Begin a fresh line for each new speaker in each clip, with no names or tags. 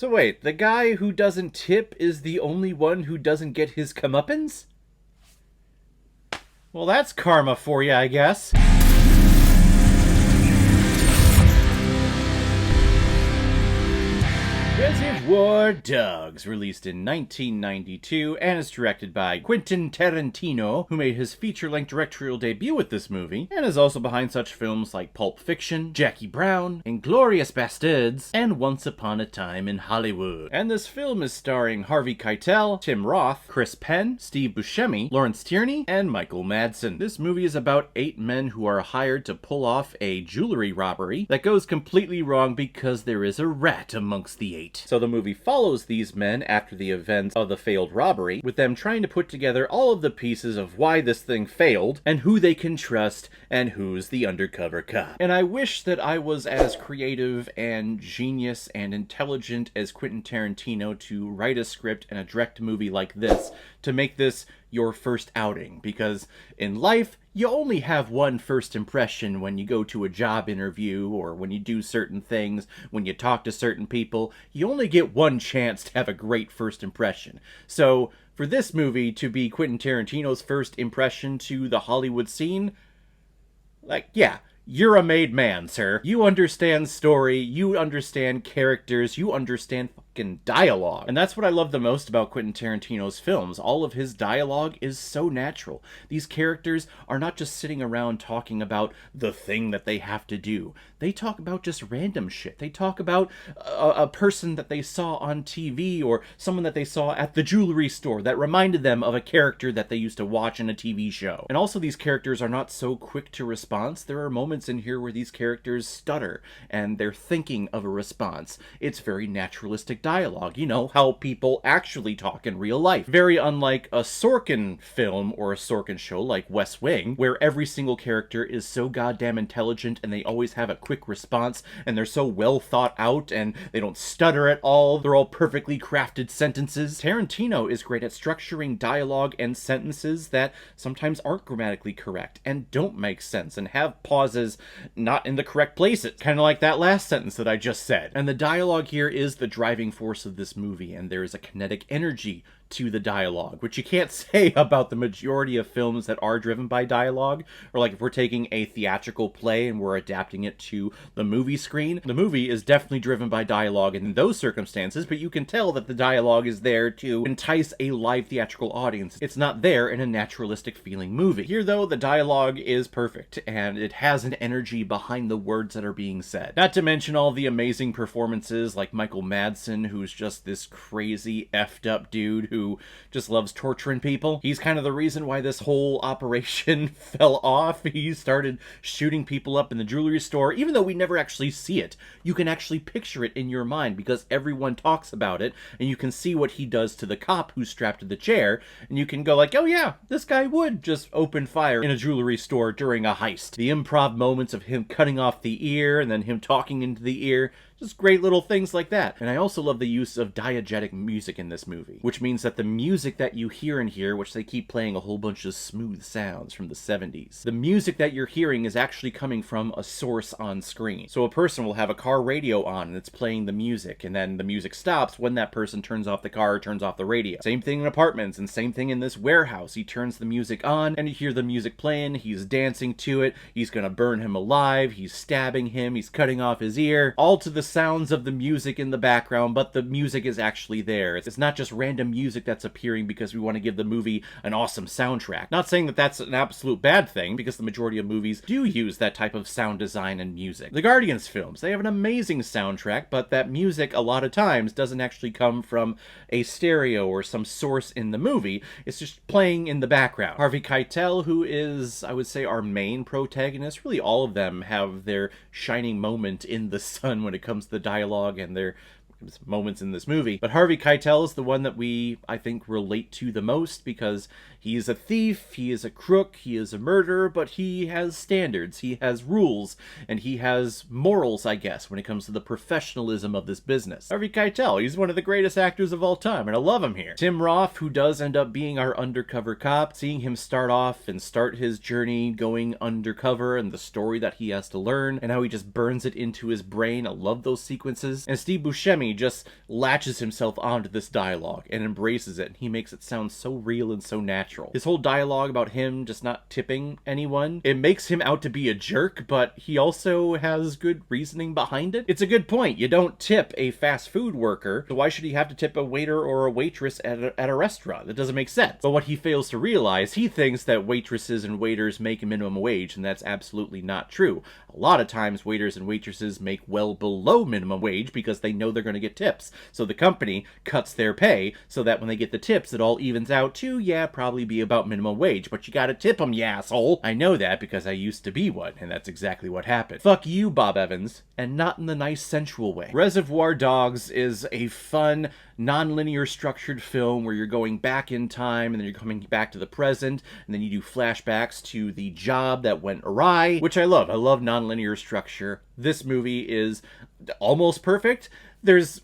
So wait, the guy who doesn't tip is the only one who doesn't get his comeuppance? Well, that's karma for you, I guess. Reservoir Dogs, released in 1992, and is directed by Quentin Tarantino, who made his feature-length directorial debut with this movie, and is also behind such films like Pulp Fiction, Jackie Brown, Inglourious Basterds, and Once Upon a Time in Hollywood. And this film is starring Harvey Keitel, Tim Roth, Chris Penn, Steve Buscemi, Lawrence Tierney, and Michael Madsen. This movie is about 8 men who are hired to pull off a jewelry robbery that goes completely wrong because there is a rat amongst the 8. So the movie follows these men after the events of the failed robbery, with them trying to put together all of the pieces of why this thing failed, and who they can trust, and who's the undercover cop. And I wish that I was as creative and genius and intelligent as Quentin Tarantino to write a script and direct a movie like this, to make this your first outing, because in life, you only have one first impression when you go to a job interview, or when you do certain things, when you talk to certain people. You only get one chance to have a great first impression. So, for this movie to be Quentin Tarantino's first impression to the Hollywood scene, yeah, you're a made man, sir. You understand story, you understand characters, you understand fucking dialogue. And that's what I love the most about Quentin Tarantino's films. All of his dialogue is so natural. These characters are not just sitting around talking about the thing that they have to do. They talk about just random shit. They talk about a person that they saw on TV, or someone that they saw at the jewelry store that reminded them of a character that they used to watch in a TV show. And also, these characters are not so quick to response. There are moments in here where these characters stutter and they're thinking of a response. It's very naturalistic dialogue, you know, how people actually talk in real life. Very unlike a Sorkin film or a Sorkin show like West Wing, where every single character is so goddamn intelligent and they always have a quick response, and they're so well thought out and they don't stutter at all. They're all perfectly crafted sentences. Tarantino is great at structuring dialogue and sentences that sometimes aren't grammatically correct and don't make sense and have pauses not in the correct places. Kind of like that last sentence that I just said. And the dialogue here is the driving force of this movie, and there is a kinetic energy to the dialogue, which you can't say about the majority of films that are driven by dialogue. Or like if we're taking a theatrical play and we're adapting it to the movie screen, the movie is definitely driven by dialogue in those circumstances, but you can tell that the dialogue is there to entice a live theatrical audience. It's not there in a naturalistic feeling movie. Here though, the dialogue is perfect, and it has an energy behind the words that are being said. Not to mention all the amazing performances like Michael Madsen, who's just this crazy effed up dude who just loves torturing people. He's kind of the reason why this whole operation fell off. He started shooting people up in the jewelry store. Even though we never actually see it, you can actually picture it in your mind because everyone talks about it, and you can see what he does to the cop who's strapped to the chair, and you can go like, oh yeah, this guy would just open fire in a jewelry store during a heist. The improv moments of him cutting off the ear and then him talking into the ear, just great little things like that. And I also love the use of diegetic music in this movie, which means that the music that you hear in here, which they keep playing a whole bunch of smooth sounds from the 70s, the music that you're hearing is actually coming from a source on screen. So a person will have a car radio on and it's playing the music, and then the music stops when that person turns off the car or turns off the radio. Same thing in apartments, and same thing in this warehouse. He turns the music on and you hear the music playing, he's dancing to it, he's gonna burn him alive, he's stabbing him, he's cutting off his ear, all to the sounds of the music in the background, but the music is actually there. It's not just random music that's appearing because we want to give the movie an awesome soundtrack. Not saying that that's an absolute bad thing, because the majority of movies do use that type of sound design and music. The Guardians films, they have an amazing soundtrack, but that music a lot of times doesn't actually come from a stereo or some source in the movie. It's just playing in the background. Harvey Keitel, who is, I would say, our main protagonist, really all of them have their shining moment in the sun when it comes to the dialogue and their moments in this movie. But Harvey Keitel is the one that we, I think, relate to the most, because he is a thief, he is a crook, he is a murderer, but he has standards, he has rules, and he has morals, I guess, when it comes to the professionalism of this business. Harvey Keitel, he's one of the greatest actors of all time, and I love him here. Tim Roth, who does end up being our undercover cop, seeing him start off and start his journey going undercover and the story that he has to learn, and how he just burns it into his brain. I love those sequences. And Steve Buscemi, he just latches himself onto this dialogue and embraces it. He makes it sound so real and so natural. His whole dialogue about him just not tipping anyone, it makes him out to be a jerk, but he also has good reasoning behind it. It's a good point. You don't tip a fast food worker, so why should he have to tip a waiter or a waitress at a restaurant? That doesn't make sense. But what he fails to realize, he thinks that waitresses and waiters make a minimum wage, and that's absolutely not true. A lot of times waiters and waitresses make well below minimum wage because they know they're going to get tips. So the company cuts their pay so that when they get the tips, it all evens out to, yeah, probably be about minimum wage. But you gotta tip them, you asshole. I know that because I used to be one, and that's exactly what happened. Fuck you, Bob Evans, and not in the nice sensual way. Reservoir Dogs is a fun, non-linear structured film where you're going back in time and then you're coming back to the present, and then you do flashbacks to the job that went awry, which I love. I love non-linear structure. This movie is almost perfect. There's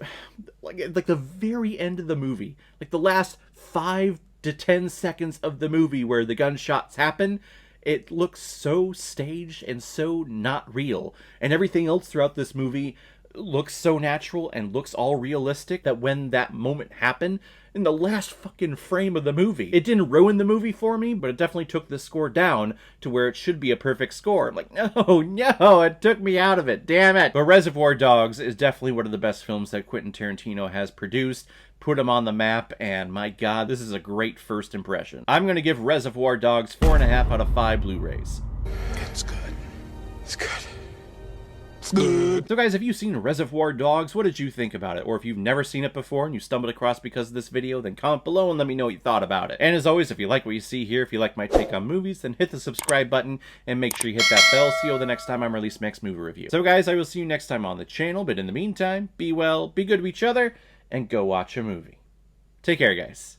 like the very end of the movie, like the last 5 to 10 seconds of the movie where the gunshots happen, it looks so staged and so not real. And everything else throughout this movie looks so natural and looks all realistic that when that moment happened, in the last fucking frame of the movie, it didn't ruin the movie for me, but it definitely took the score down to where it should be a perfect score. I'm like, no, it took me out of it, damn it. But Reservoir Dogs is definitely one of the best films that Quentin Tarantino has produced. Put him on the map, and my god, this is a great first impression. I'm going to give Reservoir Dogs 4.5 out of 5 Blu-rays.
It's good. It's good.
So guys, have you seen Reservoir Dogs? What did you think about it? Or if you've never seen it before and you stumbled across because of this video, then comment below and let me know what you thought about it. And as always, if you like what you see here, if you like my take on movies, then hit the subscribe button and make sure you hit that bell so you'll the next time I release my next movie review. So guys, I will see you next time on the channel, but in the meantime, be well, be good to each other, and go watch a movie. Take care, guys.